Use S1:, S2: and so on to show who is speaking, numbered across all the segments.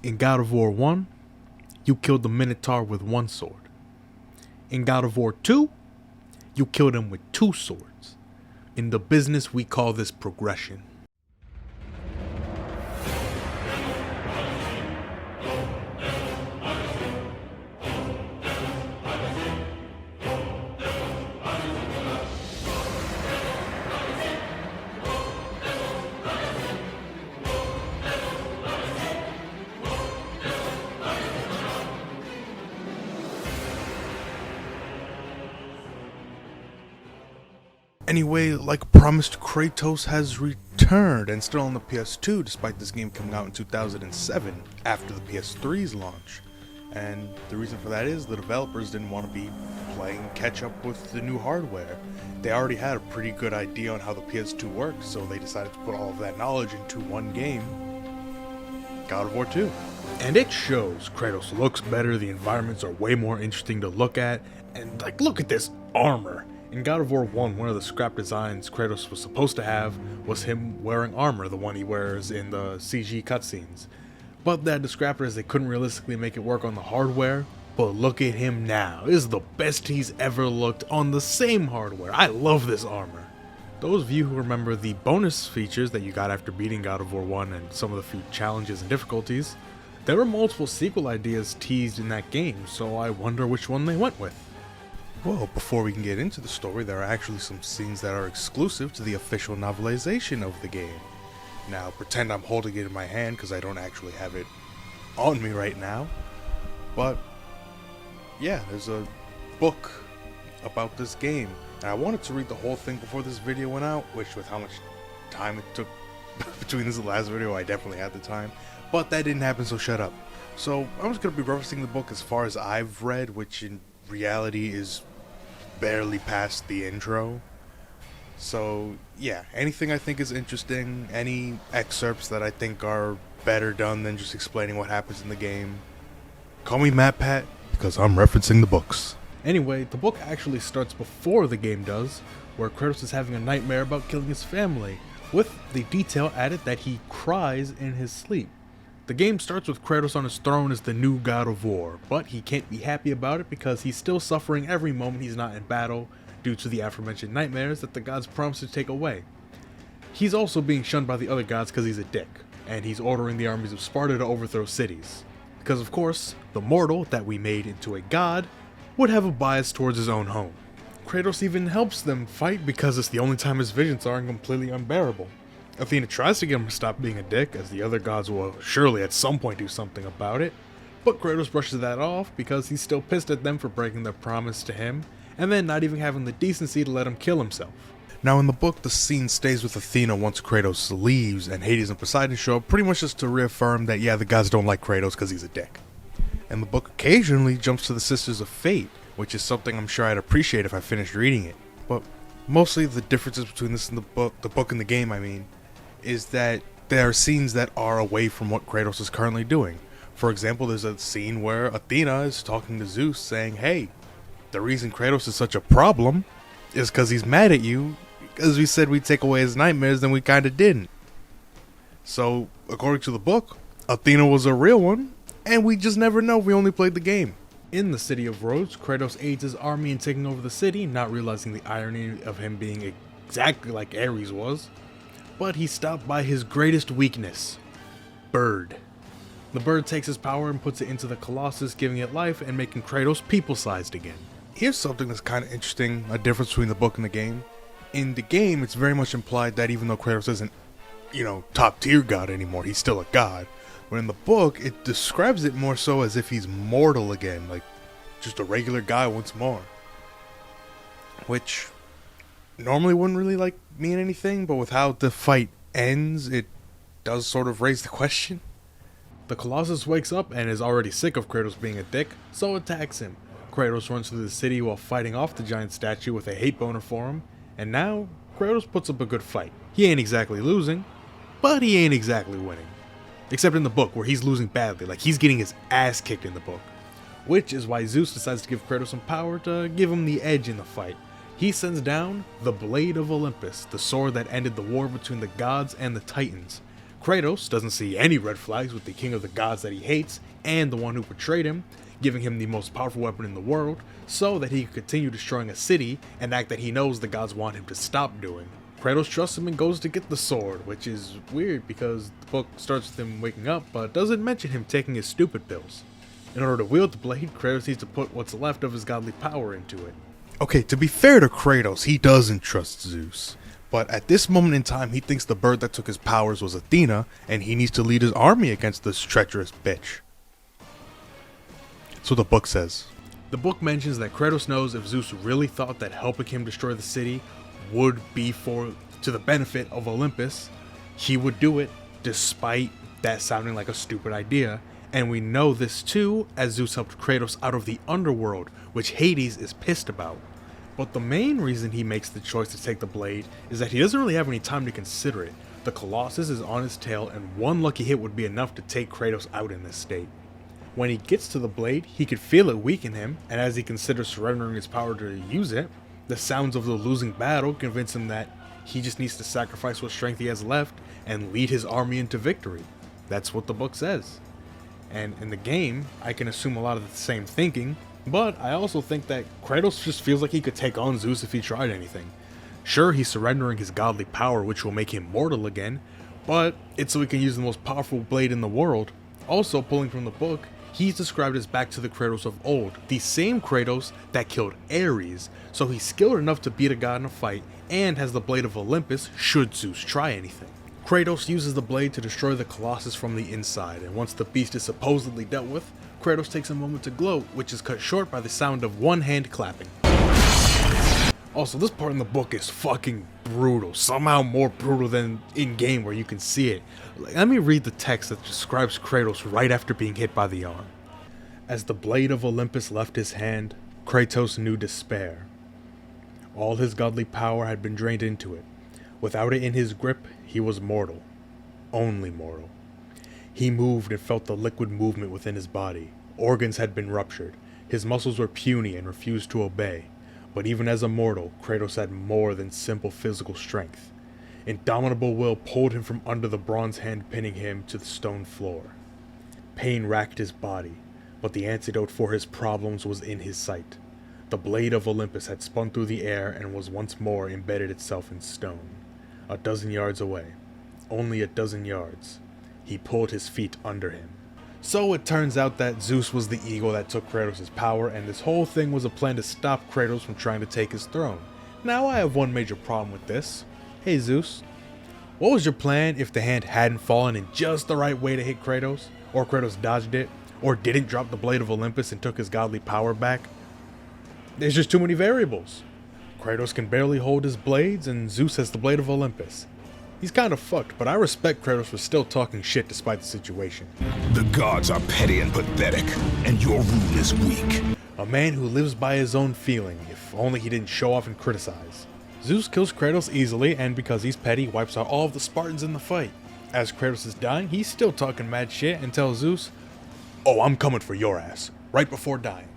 S1: In God of War 1, you killed the Minotaur with one sword. In God of War 2, you killed him with two swords. In the business, we call this progression. Anyway, like promised, Kratos has returned and still on the PS2 despite this game coming out in 2007 after the PS3's launch. And the reason for that is the developers didn't want to be playing catch up with the new hardware. They already had a pretty good idea on how the PS2 worked, so they decided to put all of that knowledge into one game, God of War 2. And it shows. Kratos looks better, the environments are way more interesting to look at, and like, look at this armor. In God of War 1, one of the scrap designs Kratos was supposed to have was him wearing armor, the one he wears in the CG cutscenes. But they had to scrap it as they couldn't realistically make it work on the hardware. But look at him now. This is the best he's ever looked on the same hardware. I love this armor. Those of you who remember the bonus features that you got after beating God of War 1 and some of the few challenges and difficulties, there were multiple sequel ideas teased in that game, so I wonder which one they went with. Well, before we can get into the story, there are actually some scenes that are exclusive to the official novelization of the game. Now, pretend I'm holding it in my hand because I don't actually have it on me right now. But, yeah, there's a book about this game. And I wanted to read the whole thing before this video went out, which with how much time it took between this and the last video, I definitely had the time. But that didn't happen, so shut up. So, I'm just going to be referencing the book as far as I've read, which in reality is barely past the intro. So yeah, anything I think is interesting, any excerpts that I think are better done than just explaining what happens in the game, call me Matt Pat, because I'm referencing the books. Anyway, the book actually starts before the game does, where Kratos is having a nightmare about killing his family, with the detail added that he cries in his sleep. The game starts with Kratos on his throne as the new God of War, but he can't be happy about it because he's still suffering every moment he's not in battle due to the aforementioned nightmares that the gods promised to take away. He's also being shunned by the other gods because he's a dick, and he's ordering the armies of Sparta to overthrow cities. Because of course, the mortal that we made into a god would have a bias towards his own home. Kratos even helps them fight because it's the only time his visions are completely unbearable. Athena tries to get him to stop being a dick, as the other gods will surely at some point do something about it, but Kratos brushes that off because he's still pissed at them for breaking their promise to him, and then not even having the decency to let him kill himself. Now in the book, the scene stays with Athena once Kratos leaves, and Hades and Poseidon show up pretty much just to reaffirm that yeah, the gods don't like Kratos because he's a dick. And the book occasionally jumps to the Sisters of Fate, which is something I'm sure I'd appreciate if I finished reading it. But mostly the differences between this and the book and the game, is that there are scenes that are away from what Kratos is currently doing. For example, there's a scene where Athena is talking to Zeus saying, hey, the reason Kratos is such a problem is because he's mad at you, because we said we'd take away his nightmares, then we kinda didn't. So, according to the book, Athena was a real one, and we just never know if we only played the game. In the city of Rhodes, Kratos aids his army in taking over the city, not realizing the irony of him being exactly like Ares was. But he's stopped by his greatest weakness, Bird. The bird takes his power and puts it into the Colossus, giving it life and making Kratos people-sized again. Here's something that's kind of interesting, a difference between the book and the game. In the game, it's very much implied that even though Kratos isn't, top tier god anymore, he's still a god. But in the book, it describes it more so as if he's mortal again, like just a regular guy once more. Which normally wouldn't really mean anything, but with how the fight ends, it does sort of raise the question. The Colossus wakes up and is already sick of Kratos being a dick, so attacks him. Kratos runs through the city while fighting off the giant statue with a hate boner for him, and now Kratos puts up a good fight. He ain't exactly losing, but he ain't exactly winning. Except in the book, where he's losing badly, like he's getting his ass kicked in the book. Which is why Zeus decides to give Kratos some power to give him the edge in the fight. He sends down the Blade of Olympus, the sword that ended the war between the gods and the Titans. Kratos doesn't see any red flags with the king of the gods that he hates and the one who betrayed him, giving him the most powerful weapon in the world so that he can continue destroying a city and act that he knows the gods want him to stop doing. Kratos trusts him and goes to get the sword, which is weird because the book starts with him waking up but doesn't mention him taking his stupid pills. In order to wield the blade, Kratos needs to put what's left of his godly power into it. Okay, to be fair to Kratos, he doesn't trust Zeus. But at this moment in time, he thinks the bird that took his powers was Athena, and he needs to lead his army against this treacherous bitch. That's what the book says. The book mentions that Kratos knows if Zeus really thought that helping him destroy the city would be to the benefit of Olympus, he would do it despite that sounding like a stupid idea. And we know this too, as Zeus helped Kratos out of the underworld, which Hades is pissed about. But the main reason he makes the choice to take the blade is that he doesn't really have any time to consider it. The Colossus is on his tail, and one lucky hit would be enough to take Kratos out in this state. When he gets to the blade, he could feel it weaken him, and as he considers surrendering his power to use it, the sounds of the losing battle convince him that he just needs to sacrifice what strength he has left and lead his army into victory. That's what the book says. And in the game, I can assume a lot of the same thinking, but I also think that Kratos just feels like he could take on Zeus if he tried anything. Sure, he's surrendering his godly power, which will make him mortal again, but it's so he can use the most powerful blade in the world. Also, pulling from the book, he's described as back to the Kratos of old, the same Kratos that killed Ares, so he's skilled enough to beat a god in a fight, and has the blade of Olympus should Zeus try anything. Kratos uses the blade to destroy the Colossus from the inside, and once the beast is supposedly dealt with, Kratos takes a moment to gloat, which is cut short by the sound of one hand clapping. Also, this part in the book is fucking brutal, somehow more brutal than in-game where you can see it. Let me read the text that describes Kratos right after being hit by the arm. As the blade of Olympus left his hand, Kratos knew despair. All his godly power had been drained into it. Without it in his grip, he was mortal. Only mortal. He moved and felt the liquid movement within his body. Organs had been ruptured. His muscles were puny and refused to obey. But even as a mortal, Kratos had more than simple physical strength. Indomitable will pulled him from under the bronze hand, pinning him to the stone floor. Pain racked his body, but the antidote for his problems was in his sight. The blade of Olympus had spun through the air and was once more embedded itself in stone. 12 yards away. Only 12 yards. He pulled his feet under him. So it turns out that Zeus was the eagle that took Kratos' power, and this whole thing was a plan to stop Kratos from trying to take his throne. Now I have one major problem with this. Hey Zeus, what was your plan if the hand hadn't fallen in just the right way to hit Kratos? Or Kratos dodged it? Or didn't drop the blade of Olympus and took his godly power back? There's just too many variables. Kratos can barely hold his blades, and Zeus has the blade of Olympus. He's kind of fucked, but I respect Kratos for still talking shit despite the situation.
S2: The gods are petty and pathetic, and your rule is weak.
S1: A man who lives by his own feeling, if only he didn't show off and criticize. Zeus kills Kratos easily, and because he's petty, wipes out all of the Spartans in the fight. As Kratos is dying, he's still talking mad shit and tells Zeus, "Oh, I'm coming for your ass," right before dying.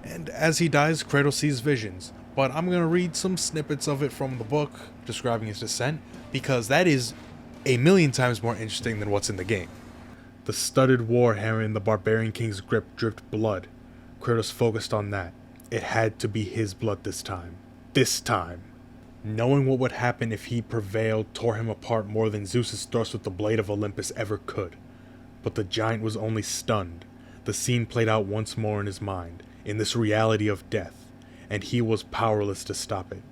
S1: And as he dies, Kratos sees visions, but I'm going to read some snippets of it from the book describing his descent, because that is a million times more interesting than what's in the game. The studded warhammer in the barbarian king's grip dripped blood. Kratos focused on that. It had to be his blood this time. This time. Knowing what would happen if he prevailed tore him apart more than Zeus's thrust with the blade of Olympus ever could. But the giant was only stunned. The scene played out once more in his mind, in this reality of death, and he was powerless to stop it.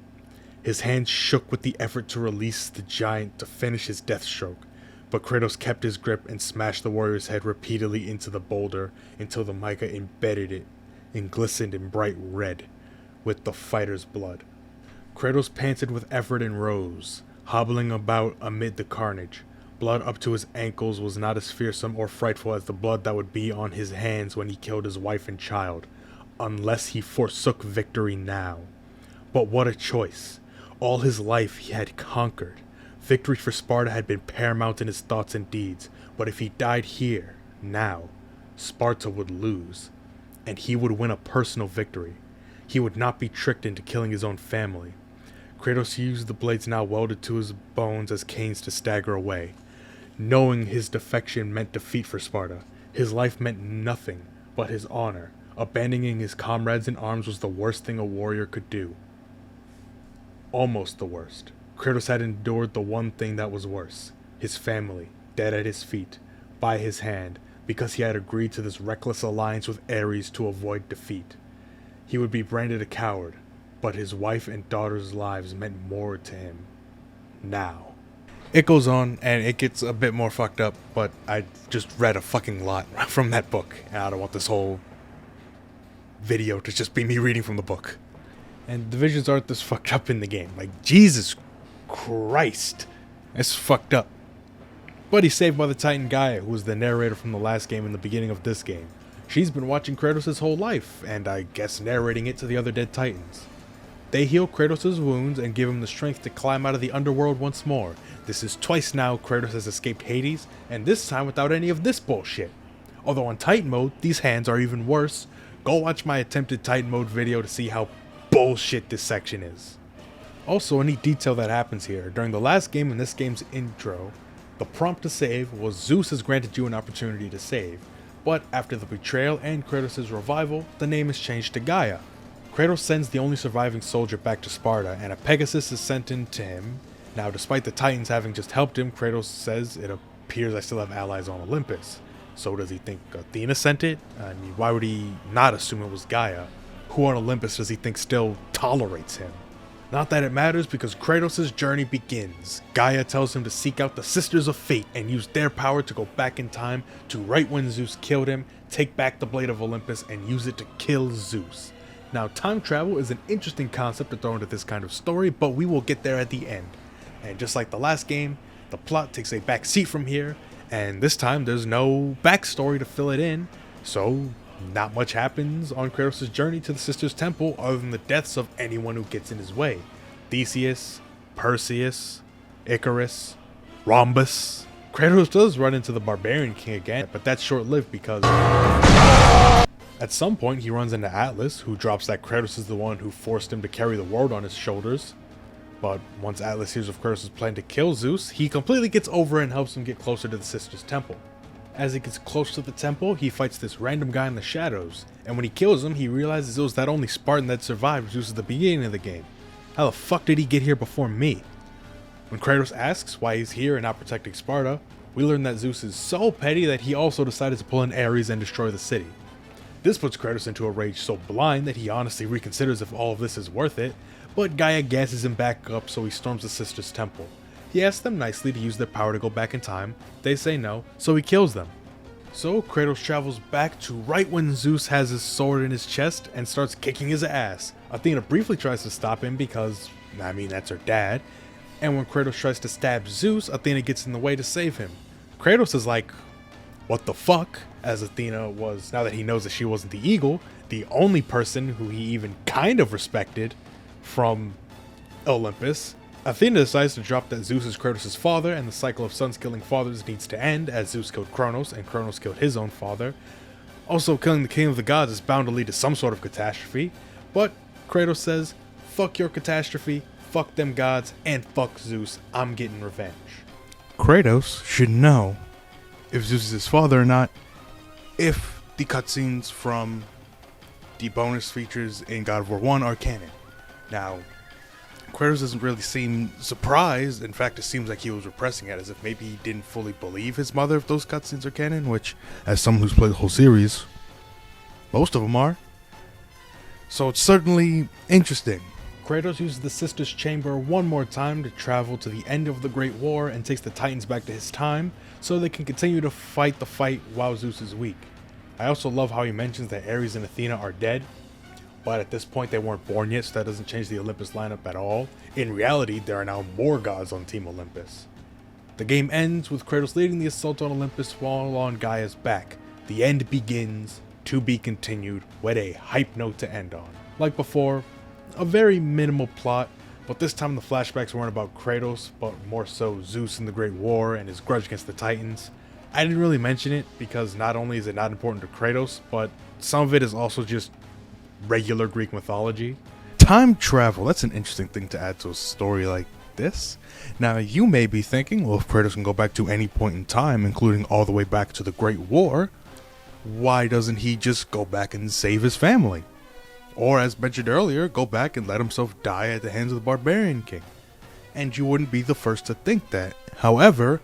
S1: His hands shook with the effort to release the giant to finish his death stroke, but Kratos kept his grip and smashed the warrior's head repeatedly into the boulder until the mica embedded it and glistened in bright red with the fighter's blood. Kratos panted with effort and rose, hobbling about amid the carnage. Blood up to his ankles was not as fearsome or frightful as the blood that would be on his hands when he killed his wife and child, unless he forsook victory now. But what a choice. All his life he had conquered. Victory for Sparta had been paramount in his thoughts and deeds, but if he died here, now, Sparta would lose, and he would win a personal victory. He would not be tricked into killing his own family. Kratos used the blades now welded to his bones as canes to stagger away. knowing his defection meant defeat for Sparta. His life meant nothing but his honor. Abandoning his comrades in arms was the worst thing a warrior could do. Almost the worst. Kratos had endured the one thing that was worse. His family, dead at his feet, by his hand, because he had agreed to this reckless alliance with Ares to avoid defeat. He would be branded a coward, but his wife and daughter's lives meant more to him. Now. It goes on, and it gets a bit more fucked up, but I just read a fucking lot from that book, and I don't want this whole video to just be me reading from the book. And the visions aren't this fucked up in the game. Like, Jesus Christ. It's fucked up. But he's saved by the Titan Gaia, who was the narrator from the last game and the beginning of this game. She's been watching Kratos his whole life, and I guess narrating it to the other dead Titans. They heal Kratos' wounds and give him the strength to climb out of the underworld once more. This is twice now Kratos has escaped Hades, and this time without any of this bullshit. Although on Titan mode, these hands are even worse. Go watch my attempted Titan mode video to see how bullshit this section is. Also, a neat detail that happens here. During the last game and this game's intro, the prompt to save was Zeus has granted you an opportunity to save. But after the betrayal and Kratos' revival, the name is changed to Gaia. Kratos sends the only surviving soldier back to Sparta, and a Pegasus is sent in to him. Now, despite the Titans having just helped him, Kratos says it appears I still have allies on Olympus. So does he think Athena sent it? I mean, why would he not assume it was Gaia? Who on Olympus does he think still tolerates him? Not that it matters, because Kratos' journey begins. Gaia tells him to seek out the Sisters of Fate and use their power to go back in time to right when Zeus killed him, take back the Blade of Olympus, and use it to kill Zeus. Now, time travel is an interesting concept to throw into this kind of story, but we will get there at the end. And just like the last game, the plot takes a back seat from here, and this time there's no backstory to fill it in, so not much happens on Kratos' journey to the Sisters' Temple other than the deaths of anyone who gets in his way. Theseus, Perseus, Icarus, Rhombus. Kratos does run into the Barbarian King again, but that's short-lived because at some point he runs into Atlas, who drops that Kratos is the one who forced him to carry the world on his shoulders. But once Atlas hears of Kratos' plan to kill Zeus, he completely gets over it and helps him get closer to the Sisters' Temple. As he gets close to the temple, he fights this random guy in the shadows, and when he kills him, he realizes it was that only Spartan that survived Zeus at the beginning of the game. How the fuck did he get here before me? When Kratos asks why he's here and not protecting Sparta, we learn that Zeus is so petty that he also decided to pull in Ares and destroy the city. This puts Kratos into a rage so blind that he honestly reconsiders if all of this is worth it, but Gaia gasses him back up, so he storms the Sisters' Temple. He asks them nicely to use their power to go back in time. They say no, so he kills them. So Kratos travels back to right when Zeus has his sword in his chest and starts kicking his ass. Athena briefly tries to stop him because, I mean, that's her dad. And when Kratos tries to stab Zeus, Athena gets in the way to save him. Kratos is like, what the fuck? As Athena was, now that he knows that she wasn't the eagle, the only person who he even kind of respected from Olympus. Athena decides to drop that Zeus is Kratos' father, and the cycle of sons killing fathers needs to end, as Zeus killed Kronos, and Kronos killed his own father. Also, killing the king of the gods is bound to lead to some sort of catastrophe, but Kratos says, fuck your catastrophe, fuck them gods, and fuck Zeus, I'm getting revenge.
S3: Kratos should know if Zeus is his father or not if the cutscenes from the bonus features in God of War 1 are canon. Now, Kratos doesn't really seem surprised. In fact, it seems like he was repressing it, as if maybe he didn't fully believe his mother if those cutscenes are canon, which, as someone who's played the whole series, most of them are. So it's certainly interesting.
S1: Kratos uses the Sisters' Chamber one more time to travel to the end of the Great War and takes the Titans back to his time, so they can continue to fight the fight while Zeus is weak. I also love how he mentions that Ares and Athena are dead, but at this point they weren't born yet, so that doesn't change the Olympus lineup at all. In reality, there are now more gods on Team Olympus. The game ends with Kratos leading the assault on Olympus while on Gaia's back. The end begins, to be continued, with a hype note to end on. Like before, a very minimal plot, but this time the flashbacks weren't about Kratos, but more so Zeus and the Great War and his grudge against the Titans. I didn't really mention it because not only is it not important to Kratos, but some of it is also just regular Greek mythology.
S3: Time travel, that's an interesting thing to add to a story like this. Now, you may be thinking, well, if Kratos can go back to any point in time, including all the way back to the Great War, why doesn't he just go back and save his family? Or, as mentioned earlier, go back and let himself die at the hands of the Barbarian King. And you wouldn't be the first to think that. However,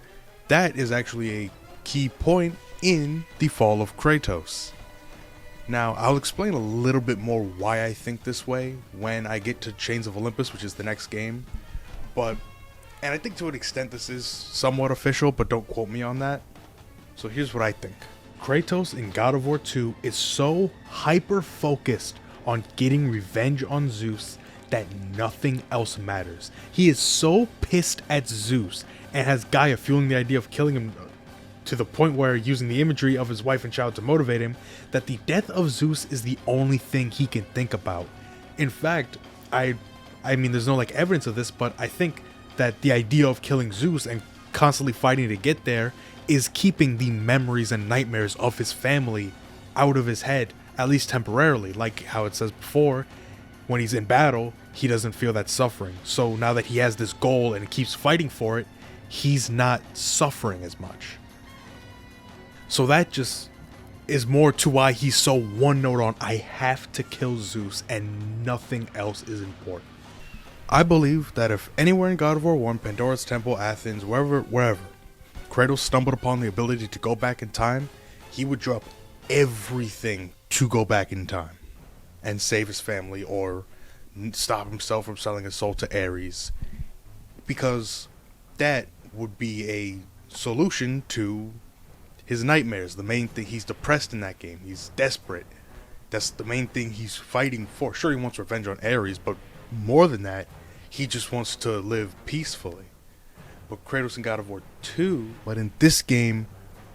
S3: that is actually a key point in the fall of Kratos. Now, I'll explain a little bit more why I think this way when I get to Chains of Olympus, which is the next game. And I think to an extent this is somewhat official, but don't quote me on that. So here's what I think. Kratos in God of War 2 is so hyper-focused on getting revenge on Zeus that nothing else matters. He is so pissed at Zeus and has Gaia fueling the idea of killing him to the point where, using the imagery of his wife and child to motivate him, that the death of Zeus is the only thing he can think about. In fact, I mean, there's no evidence of this, but I think that the idea of killing Zeus and constantly fighting to get there is keeping the memories and nightmares of his family out of his head, at least temporarily. Like how it says before, when he's in battle, he doesn't feel that suffering. So now that he has this goal and keeps fighting for it, he's not suffering as much. So that just is more to why he's so one note on, I have to kill Zeus and nothing else is important. I believe that if anywhere in God of War 1, Pandora's Temple, Athens, wherever, Kratos stumbled upon the ability to go back in time, he would drop everything to go back in time and save his family or stop himself from selling his soul to Ares, because that would be a solution to his nightmares. The main thing, he's depressed in that game. He's desperate. That's the main thing he's fighting for. Sure, he wants revenge on Ares, but more than that, he just wants to live peacefully. But Kratos in God of War 2, but in this game,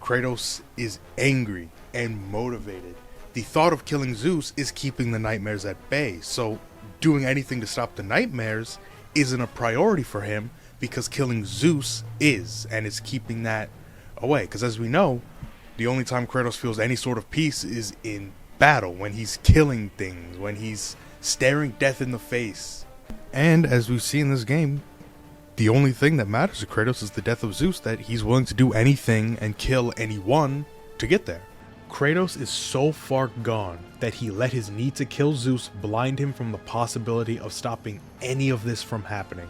S3: Kratos is angry and motivated. The thought of killing Zeus is keeping the nightmares at bay. So doing anything to stop the nightmares isn't a priority for him, because killing Zeus is, and it's keeping that away. Because as we know, the only time Kratos feels any sort of peace is in battle, when he's killing things, when he's staring death in the face. And as we see in this game, the only thing that matters to Kratos is the death of Zeus, that he's willing to do anything and kill anyone to get there. Kratos is so far gone that he let his need to kill Zeus blind him from the possibility of stopping any of this from happening.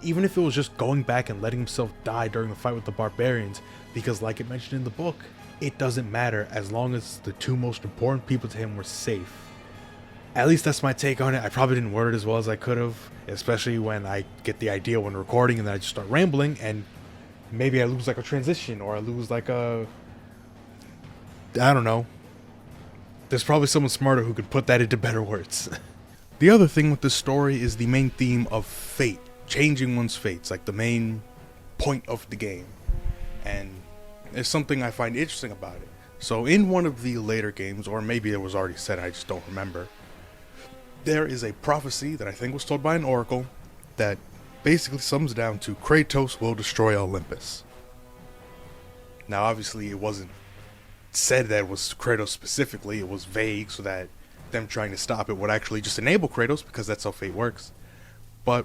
S3: Even if it was just going back and letting himself die during the fight with the barbarians, because like it mentioned in the book, it doesn't matter as long as the two most important people to him were safe. At least that's my take on it. I probably didn't word it as well as I could have, especially when I get the idea when recording and then I just start rambling and maybe I lose a transition, or I lose I don't know. There's probably someone smarter who could put that into better words. The other thing with this story is the main theme of fate, changing one's fates, the main point of the game. And it's something I find interesting about it. So in one of the later games, or maybe it was already said, I just don't remember, there is a prophecy that I think was told by an oracle that basically sums down to Kratos will destroy Olympus. Now obviously it wasn't said that it was Kratos specifically, it was vague so that them trying to stop it would actually just enable Kratos, because that's how fate works. But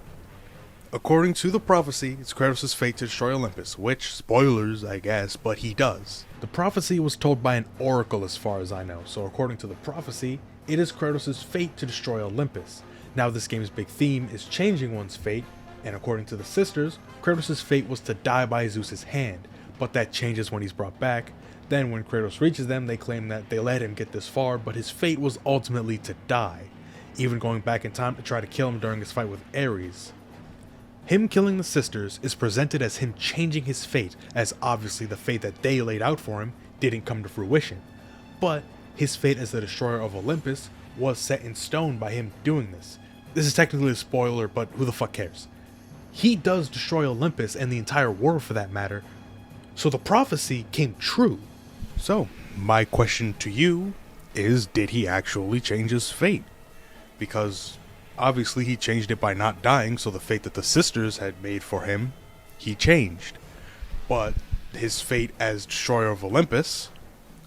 S3: according to the prophecy, it's Kratos' fate to destroy Olympus, which, spoilers I guess, but he does. The prophecy was told by an oracle as far as I know, so according to the prophecy, it is Kratos' fate to destroy Olympus. Now this game's big theme is changing one's fate, and according to the sisters, Kratos' fate was to die by Zeus' hand, but that changes when he's brought back. Then when Kratos reaches them, they claim that they let him get this far, but his fate was ultimately to die, even going back in time to try to kill him during his fight with Ares. Him killing the sisters is presented as him changing his fate, as obviously the fate that they laid out for him didn't come to fruition. But his fate as the destroyer of Olympus was set in stone by him doing this. This is technically a spoiler, but who the fuck cares? He does destroy Olympus and the entire world for that matter, so the prophecy came true. So, my question to you is, did he actually change his fate? Because obviously he changed it by not dying, so the fate that the sisters had made for him, he changed. But his fate as destroyer of Olympus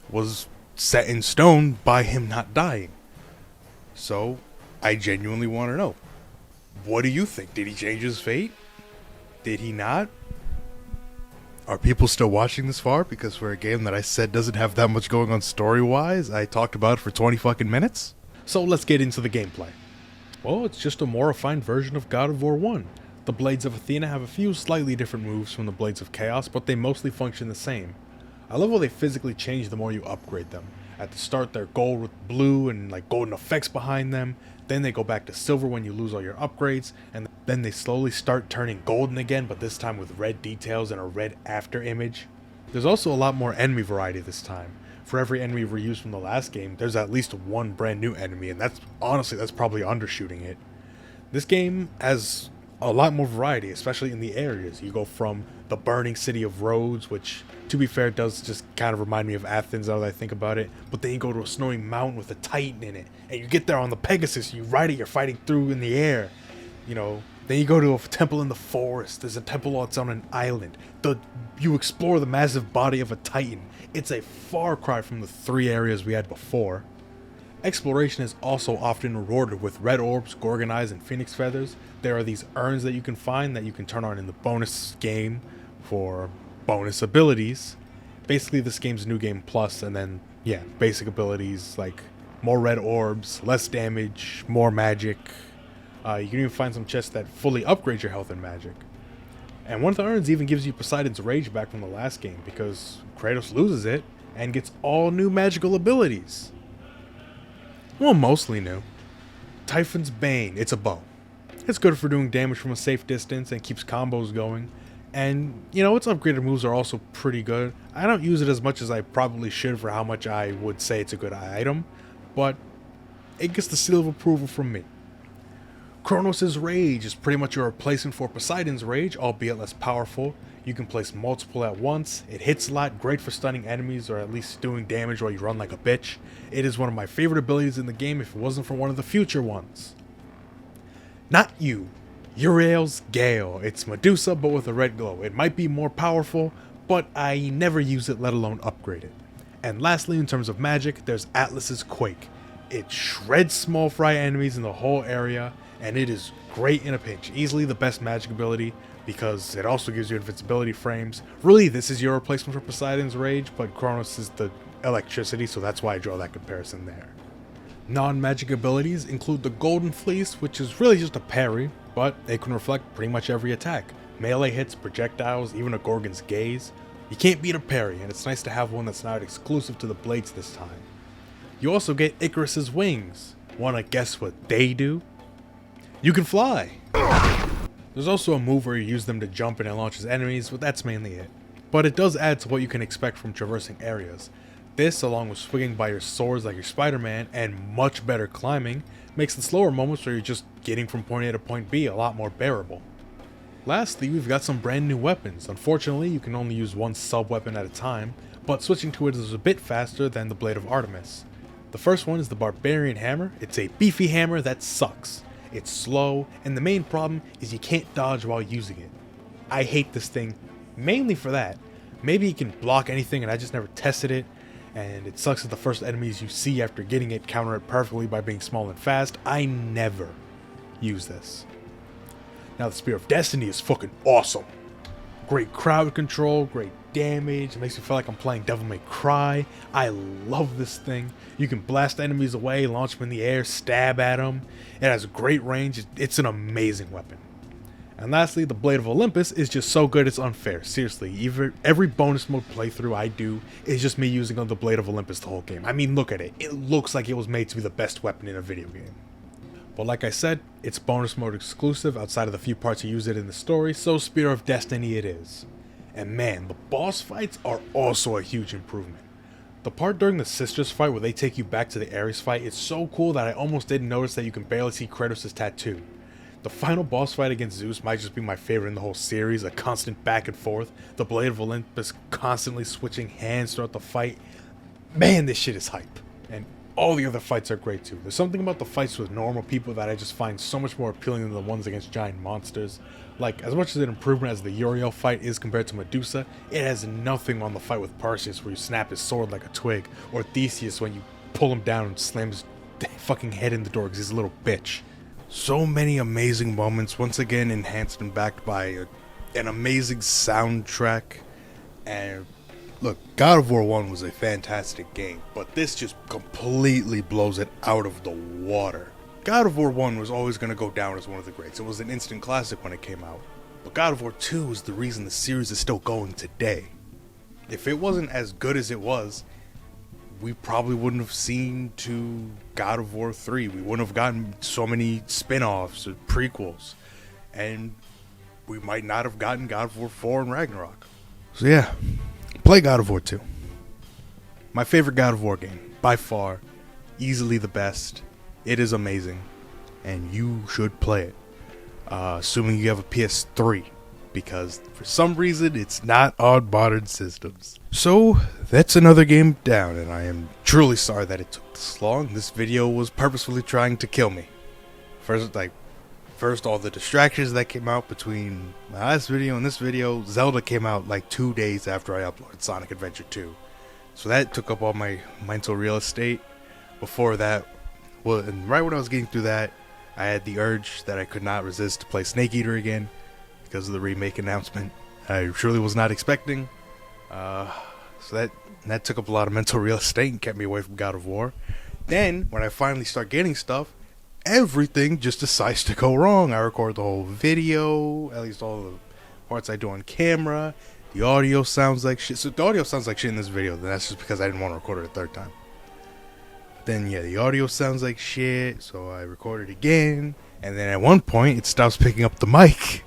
S3: was set in stone by him not dying. So, I genuinely want to know, what do you think? Did he change his fate? Did he not? Are people still watching this far? Because for a game that I said doesn't have that much going on story-wise, I talked about it for 20 fucking minutes? So let's get into the gameplay. Well, it's just a more refined version of God of War 1. The Blades of Athena have a few slightly different moves from the Blades of Chaos, but they mostly function the same. I love how they physically change the more you upgrade them. At the start they're gold with blue and like golden effects behind them, then they go back to silver when you lose all your upgrades, and then they slowly start turning golden again, but this time with red details and a red after image. There's also a lot more enemy variety this time. For every enemy reused from the last game, there's at least one brand new enemy, and that's probably undershooting it. This game has a lot more variety, especially in the areas. You go from the burning city of Rhodes, which, to be fair, does just kind of remind me of Athens now that I think about it, but then you go to a snowy mountain with a titan in it, and you get there on the Pegasus, you ride it, you're fighting through in the air, you know. Then you go to a temple in the forest, there's a temple that's on an island, you explore the massive body of a titan. It's a far cry from the 3 areas we had before. Exploration is also often rewarded with red orbs, gorgon eyes, and phoenix feathers. There are these urns that you can find that you can turn on in the bonus game for bonus abilities. Basically this game's New Game Plus, and then, yeah, basic abilities like more red orbs, less damage, more magic. You can even find some chests that fully upgrade your health and magic. And one of the urns even gives you Poseidon's Rage back from the last game, because Kratos loses it and gets all new magical abilities. Well, mostly new. Typhon's Bane, it's a bow. It's good for doing damage from a safe distance and keeps combos going. And, you know, its upgraded moves are also pretty good. I don't use it as much as I probably should for how much I would say it's a good item, but it gets the seal of approval from me. Kratos' Rage is pretty much a replacement for Poseidon's Rage, albeit less powerful. You can place multiple at once. It hits a lot, great for stunning enemies or at least doing damage while you run like a bitch. It is one of my favorite abilities in the game if it wasn't for one of the future ones. Not you. Uriel's Gale. It's Medusa but with a red glow. It might be more powerful, but I never use it, let alone upgrade it. And lastly, in terms of magic, there's Atlas's Quake. It shreds small fry enemies in the whole area, and it is great in a pinch. Easily the best magic ability, because it also gives you invincibility frames. Really, this is your replacement for Poseidon's Rage, but Kratos is the electricity, so that's why I draw that comparison there. Non-magic abilities include the Golden Fleece, which is really just a parry, but it can reflect pretty much every attack. Melee hits, projectiles, even a Gorgon's Gaze. You can't beat a parry, and it's nice to have one that's not exclusive to the blades this time. You also get Icarus's Wings. Wanna guess what they do? You can fly! There's also a move where you use them to jump and it launches enemies, but that's mainly it. But it does add to what you can expect from traversing areas. This, along with swinging by your swords like your Spider-Man, and much better climbing, makes the slower moments where you're just getting from point A to point B a lot more bearable. Lastly, we've got some brand new weapons. Unfortunately, you can only use one sub-weapon at a time, but switching to it is a bit faster than the Blade of Artemis. The first one is the Barbarian Hammer. It's a beefy hammer that sucks. It's slow, and the main problem is you can't dodge while using it. I hate this thing, mainly for that. Maybe you can block anything and I just never tested it, and it sucks that the first enemies you see after getting it counter it perfectly by being small and fast. I never use this. Now the Spear of Destiny is fucking awesome. Great crowd control, great damage, it makes me feel like I'm playing Devil May Cry. I love this thing. You can blast enemies away, launch them in the air, stab at them. It has great range, it's an amazing weapon. And lastly, the Blade of Olympus is just so good it's unfair. Seriously, every bonus mode playthrough I do is just me using the Blade of Olympus the whole game. I mean, look at it. It looks like it was made to be the best weapon in a video game. But like I said, it's bonus mode exclusive outside of the few parts you use it in the story, so Spear of Destiny it is. And man, the boss fights are also a huge improvement. The part during the sisters fight where they take you back to the Ares fight is so cool that I almost didn't notice that you can barely see Kratos' tattoo. The final boss fight against Zeus might just be my favorite in the whole series, a constant back and forth, the Blade of Olympus constantly switching hands throughout the fight. Man, this shit is hype. And all the other fights are great too. There's something about the fights with normal people that I just find so much more appealing than the ones against giant monsters. Like, as much as an improvement as the Uriel fight is compared to Medusa, it has nothing on the fight with Perseus where you snap his sword like a twig, or Theseus when you pull him down and slam his fucking head in the door because he's a little bitch. So many amazing moments, once again enhanced and backed by
S1: an amazing soundtrack. And look, God of War 1 was a fantastic game, but this just completely blows it out of the water. God of War 1 was always going to go down as one of the greats. It was an instant classic when it came out. But God of War 2 is the reason the series is still going today. If it wasn't as good as it was, we probably wouldn't have seen to God of War 3. We wouldn't have gotten so many spin-offs or prequels. And we might not have gotten God of War 4 and Ragnarok. So yeah, play God of War 2. My favorite God of War game, by far, easily the best. It is amazing, and you should play it. Assuming you have a PS3, because for some reason it's not on modern systems. So that's another game down, and I am truly sorry that it took this long. This video was purposefully trying to kill me. First all the distractions that came out between my last video and this video. Zelda came out like 2 days after I uploaded Sonic Adventure 2. So that took up all my mental real estate. Before that, and right when I was getting through that, I had the urge that I could not resist to play Snake Eater again because of the remake announcement I truly was not expecting. So that took up a lot of mental real estate and kept me away from God of War. Then, when I finally start getting stuff, everything just decides to go wrong. I record the whole video, at least all the parts I do on camera. The audio sounds like shit. So if the audio sounds like shit in this video, then that's just because I didn't want to record it a third time. Then yeah, the audio sounds like shit, so I record it again. And then at one point, it stops picking up the mic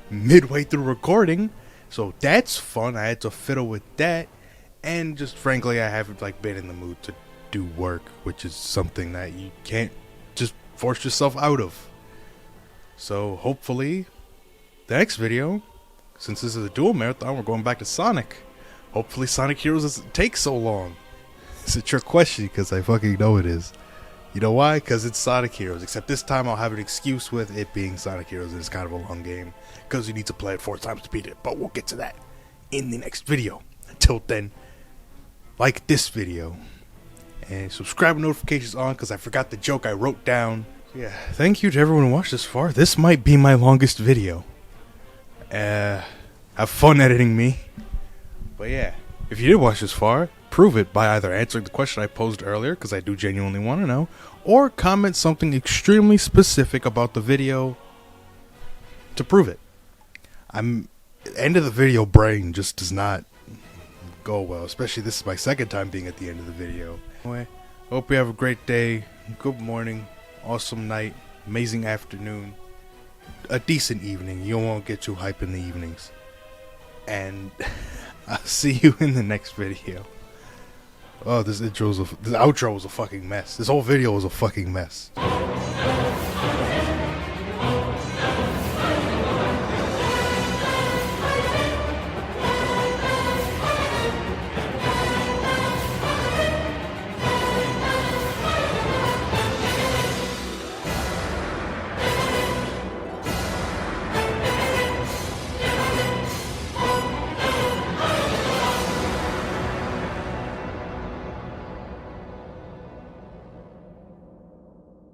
S1: midway through recording. So that's fun. I had to fiddle with that. And just frankly, I haven't been in the mood to do work, which is something that you can't just force yourself out of. So hopefully the next video, since this is a dual marathon, we're going back to Sonic. Hopefully Sonic Heroes doesn't take so long. It's a trick question because I fucking know it is. You know why? Because it's Sonic Heroes. Except this time I'll have an excuse with it being Sonic Heroes and it's kind of a long game because you need to play it 4 times to beat it. But we'll get to that in the next video. Until then, like this video and subscribe and notifications on because I forgot the joke I wrote down. Yeah, thank you to everyone who watched this far. This might be my longest video. Have fun editing me. But yeah, if you did watch this far, prove it by either answering the question I posed earlier, because I do genuinely want to know, or comment something extremely specific about the video to prove it. End of the video brain just does not go well, especially this is my second time being at the end of the video. Anyway, hope you have a great day, good morning, awesome night, amazing afternoon, a decent evening. You won't get too hype in the evenings. And I'll see you in the next video. Oh, this outro was a fucking mess. This whole video was a fucking mess.